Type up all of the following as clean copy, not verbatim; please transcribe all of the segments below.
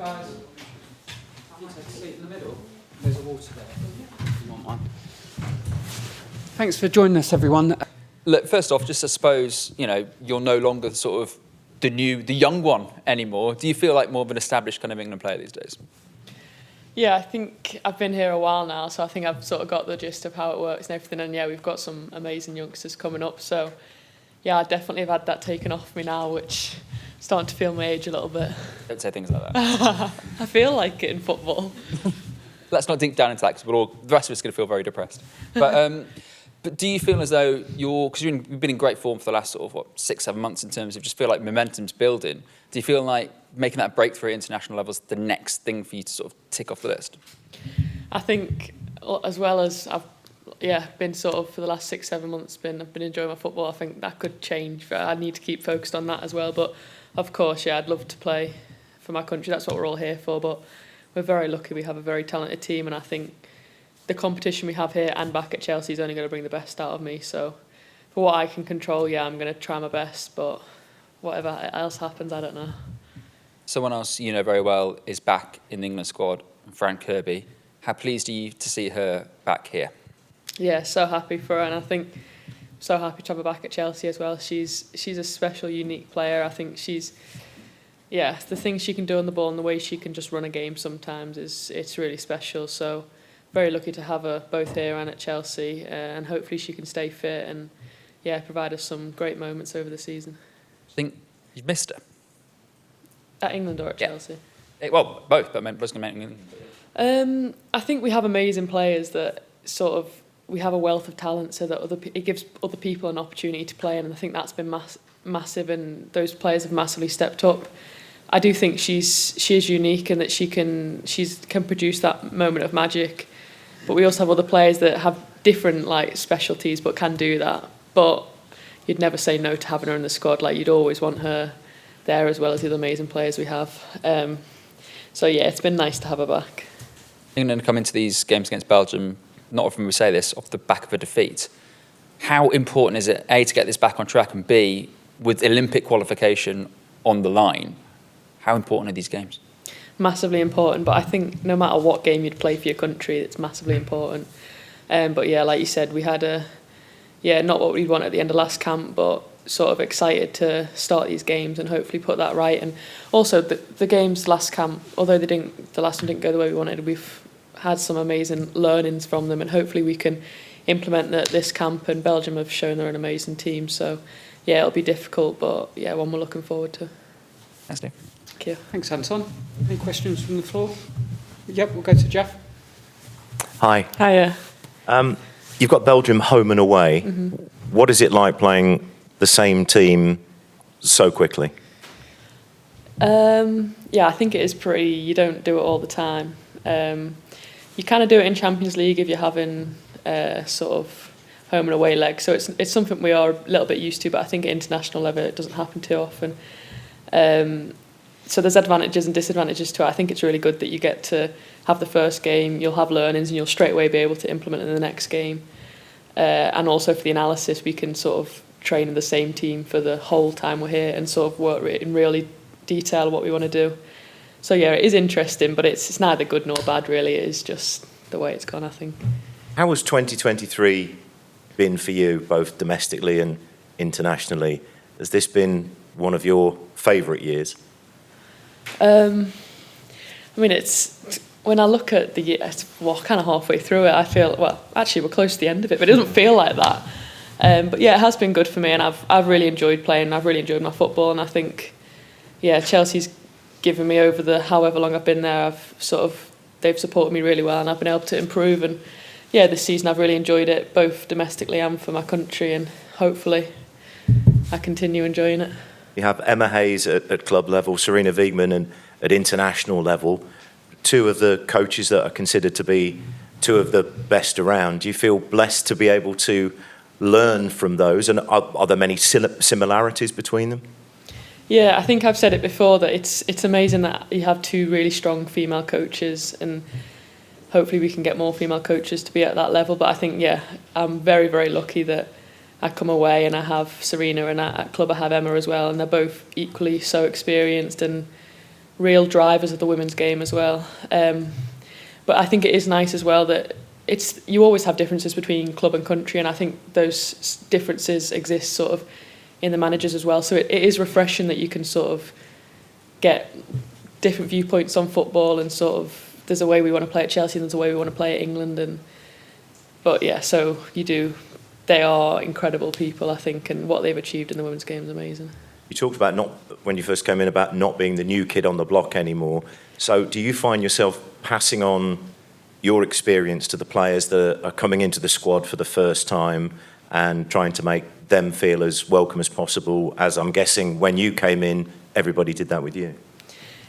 guys. You take a seat in the middle. There's a water there. You want one? Thanks for joining us, everyone. Look, first off, just I suppose, you're no longer sort of the young one anymore. Do you feel like more of an established kind of England player these days? Yeah, I think I've been here a while now, so I think I've sort of got the gist of how it works and everything. And yeah, we've got some amazing youngsters coming up. So yeah, I definitely have had that taken off me now, which is starting to feel my age a little bit. Don't say things like that. I feel like it in football. Let's not dig down into that, because the rest of us are going to feel very depressed. But do you feel as though because you've been in great form for the last sort of 6-7 months in terms of just feel like momentum's building? Do you feel like making that breakthrough at international levels is the next thing for you to sort of tick off the list? I think as well as I've been sort of for the last 6-7 months I've been enjoying my football. I think that could change. I need to keep focused on that as well. But of course, I'd love to play for my country. That's what we're all here for. But we're very lucky. We have a very talented team, and I think the competition we have here and back at Chelsea is only going to bring the best out of me. So for what I can control, I'm going to try my best, but whatever else happens, I don't know. Someone else you know very well is back in the England squad, Fran Kirbys. How pleased are you to see her back here? Yeah, so happy for her, and I think so happy to have her back at Chelsea as well. She's a special, unique player. I think the things she can do on the ball and the way she can just run a game sometimes it's really special. So very lucky to have her both here and at Chelsea, and hopefully she can stay fit and provide us some great moments over the season. I think you've missed her. At England or at Chelsea? Well, both, but I was going to make England. I think we have amazing players that we have a wealth of talent, so that it gives other people an opportunity to play, and I think that's been massive, and those players have massively stepped up. I do think she is unique, and that she can produce that moment of magic. But we also have other players that have different specialties, but can do that. But you'd never say no to having her in the squad. You'd always want her there, as well as the other amazing players we have. So it's been nice to have her back. England come into these games against Belgium, not often we say this, off the back of a defeat. How important is it, A, to get this back on track, and B, with Olympic qualification on the line, how important are these games? Massively important, but I think no matter what game you'd play for your country, it's massively important. But like you said, we had not what we'd want at the end of last camp, but sort of excited to start these games and hopefully put that right. And also the games last camp, although the last one didn't go the way we wanted, we've had some amazing learnings from them, and hopefully we can implement that this camp. And Belgium have shown they're an amazing team, so it'll be difficult, but one we're looking forward to. Thanks, Niamh. Thank you. Thanks, Anton. Any questions from the floor? Yep, we'll go to Jeff. Hi. Hiya. You've got Belgium home and away. Mm-hmm. What is it like playing the same team so quickly? I think it is you don't do it all the time. You kind of do it in Champions League if you're having sort of home and away legs. So it's something we are a little bit used to, but I think at international level it doesn't happen too often. So there's advantages and disadvantages to it. I think it's really good that you get to have the first game, you'll have learnings, and you'll straight away be able to implement it in the next game. And also for the analysis, we can sort of train in the same team for the whole time we're here and sort of work in really detail what we want to do. So it is interesting, but it's neither good nor bad really. It is just the way it's gone, I think. How has 2023 been for you, both domestically and internationally? Has this been one of your favourite years? It's when I look at the year, kind of halfway through it, I feel actually we're close to the end of it, but it doesn't feel like that. But it has been good for me, and I've really enjoyed playing. I've really enjoyed my football, and I think Chelsea's given me over the however long I've been there. They've supported me really well, and I've been able to improve. And this season I've really enjoyed it, both domestically and for my country, and hopefully I continue enjoying it. You have Emma Hayes at club level, Serena Wiegman and at international level, two of the coaches that are considered to be two of the best around. Do you feel blessed to be able to learn from those, and are there many similarities between them? Yeah, I think I've said it before that it's amazing that you have two really strong female coaches, and hopefully we can get more female coaches to be at that level. But I think I'm very, very lucky that I come away and I have Serena, and at club I have Emma as well, and they're both equally so experienced, and real drivers of the women's game as well. But I think it is nice as well that you always have differences between club and country, and I think those differences exist sort of in the managers as well. So it is refreshing that you can sort of get different viewpoints on football, and sort of there's a way we want to play at Chelsea and there's a way we want to play at England. But yeah, so they are incredible people, I think, and what they've achieved in the women's game is amazing. You talked about when you first came in, about not being the new kid on the block anymore. So do you find yourself passing on your experience to the players that are coming into the squad for the first time and trying to make them feel as welcome as possible? As I'm guessing when you came in, everybody did that with you.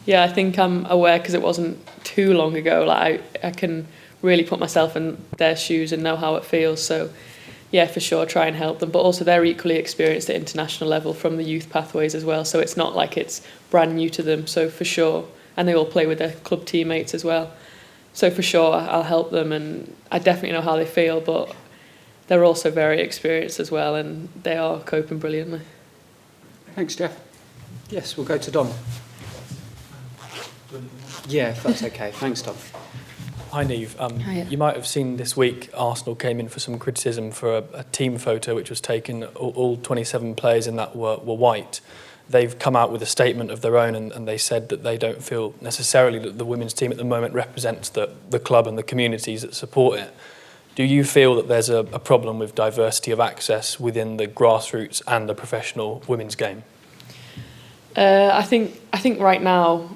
Yeah, I think I'm aware, because it wasn't too long ago. Like I can really put myself in their shoes and know how it feels. So yeah, for sure, try and help them. But also they're equally experienced at international level from the youth pathways as well. So it's not like it's brand new to them. So for sure, and they all play with their club teammates as well. So for sure, I'll help them, and I definitely know how they feel, but they're also very experienced as well, and they are coping brilliantly. Thanks, Jeff. Yes, we'll go to Dom. Yeah, if that's okay. Thanks, Dom. Hi, Niamh. Hiya. You might have seen this week Arsenal came in for some criticism for a team photo which was taken. All 27 players in that were white. They've come out with a statement of their own, and they said that they don't feel necessarily that the women's team at the moment represents the club and the communities that support it. Do you feel that there's a problem with diversity of access within the grassroots and the professional women's game? I think right now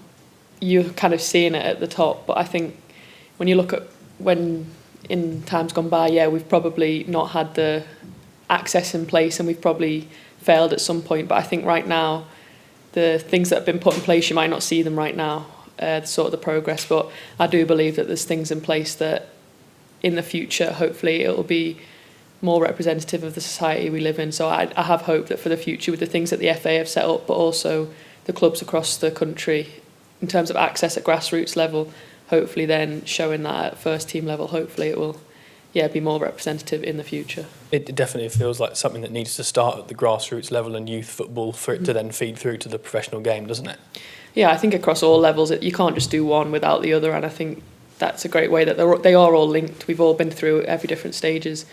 you're kind of seeing it at the top, but I think when you look at when in times gone by, yeah, we've probably not had the access in place, and we've probably failed at some point. But I think right now, the things that have been put in place, you might not see them right now, sort of the progress. But I do believe that there's things in place that in the future, hopefully, it will be more representative of the society we live in. So I have hope that for the future, with the things that the FA have set up, but also the clubs across the country, in terms of access at grassroots level, hopefully then showing that at first team level, hopefully it will be more representative in the future. It definitely feels like something that needs to start at the grassroots level and youth football for it to then feed through to the professional game, doesn't it? Yeah, I think across all levels, you can't just do one without the other, and I think that's a great way that they are all linked. We've all been through every different stages,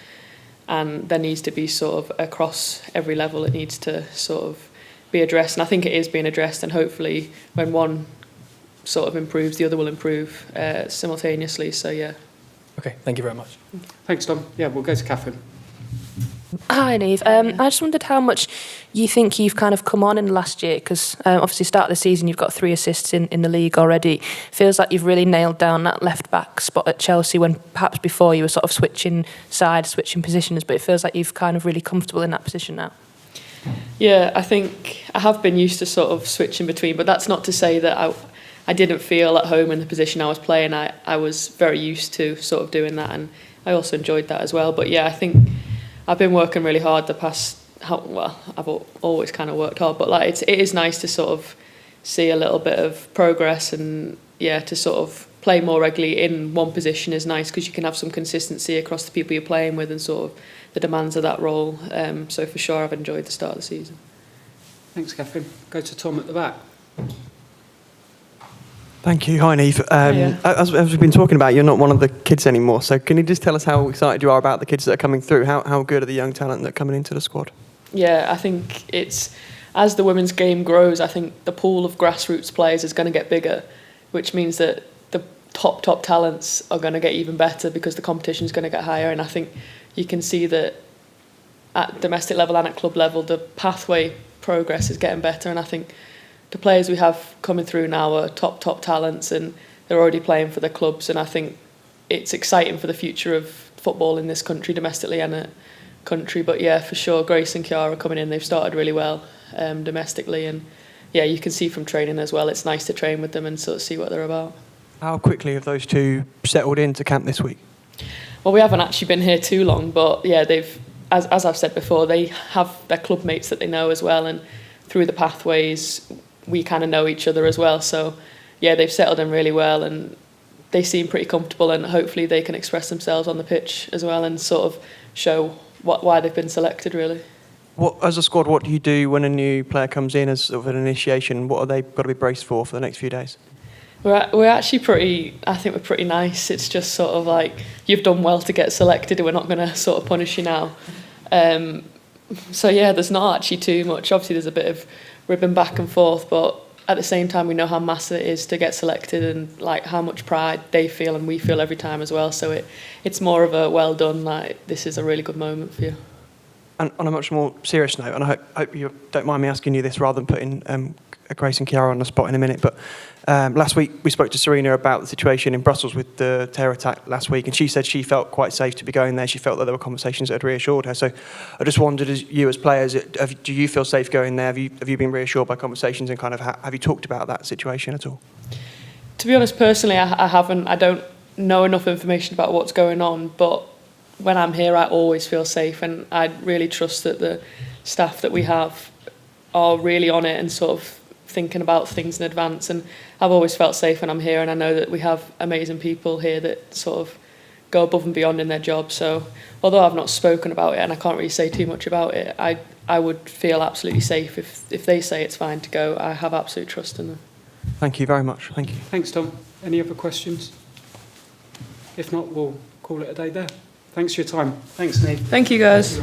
and there needs to be sort of across every level, it needs to sort of be addressed, and I think it is being addressed, and hopefully when one sort of improves, the other will improve simultaneously. So yeah. Okay, thank you very much. Thanks, Dom. Yeah, we'll go to Catherine. Hi, Niamh. I just wondered how much you think you've kind of come on in the last year, because obviously start of the season you've got 3 assists in the league already. Feels like you've really nailed down that left-back spot at Chelsea, when perhaps before you were sort of switching sides, switching positions, but it feels like you've kind of really comfortable in that position now. Yeah, I think I have been used to sort of switching between, but that's not to say that I didn't feel at home in the position I was playing. I was very used to sort of doing that, and I also enjoyed that as well. But yeah, I think I've been working really hard the past. I've always kind of worked hard, but like it is nice to sort of see a little bit of progress, and yeah, to sort of play more regularly in one position is nice, because you can have some consistency across the people you're playing with and sort of the demands of that role. So for sure, I've enjoyed the start of the season. Thanks, Catherine. Go to Tom at the back. Thank you. Hi, Niamh. Hiya. As we've been talking about, you're not one of the kids anymore. So can you just tell us how excited you are about the kids that are coming through? How good are the young talent that are coming into the squad? Yeah, I think it's, as the women's game grows, I think the pool of grassroots players is going to get bigger, which means that the top talents are going to get even better, because the competition is going to get higher. And I think you can see that at domestic level and at club level, the pathway progress is getting better. And I think the players we have coming through now are top talents, and they're already playing for their clubs. And I think it's exciting for the future of football in this country, domestically and at country. But yeah, for sure, Grace and Kiara coming in, they've started really well domestically, and yeah, you can see from training as well, it's nice to train with them and sort of see what they're about. How quickly have those two settled into camp this week? Well, we haven't actually been here too long, but yeah, they've, as I've said before, they have their club mates that they know as well, and through the pathways we kind of know each other as well. So yeah, they've settled in really well, and they seem pretty comfortable, and hopefully they can express themselves on the pitch as well and sort of show why they've been selected, really. As a squad, what do you do when a new player comes in as sort of an initiation? What are they got to be braced for the next few days? We're actually I think we're pretty nice. It's just sort of like, you've done well to get selected, and we're not going to sort of punish you now. So yeah, there's not actually too much. Obviously there's a bit of ribbon back and forth, but at the same time we know how massive it is to get selected, and like how much pride they feel and we feel every time as well. So it's more of a well done, like this is a really good moment for you. And on a much more serious note, and I hope you don't mind me asking you this rather than putting Grace and Chiara on the spot in a minute, but last week we spoke to Serena about the situation in Brussels with the terror attack last week, and she said she felt quite safe to be going there. She felt that there were conversations that had reassured her. So I just wondered, as you as players, do you feel safe going there? Have you been reassured by conversations, and kind of have you talked about that situation at all? To be honest, personally, I haven't. I don't know enough information about what's going on, but when I'm here, I always feel safe, and I really trust that the staff that we have are really on it and sort of thinking about things in advance. And I've always felt safe when I'm here, and I know that we have amazing people here that sort of go above and beyond in their job. So although I've not spoken about it and I can't really say too much about it, I would feel absolutely safe if they say it's fine to go. I have absolute trust in them. Thank you very much. Thank you. Thanks, Tom. Any other questions? If not, we'll call it a day there. Thanks for your time. Thanks, Niamh. Thank you, guys.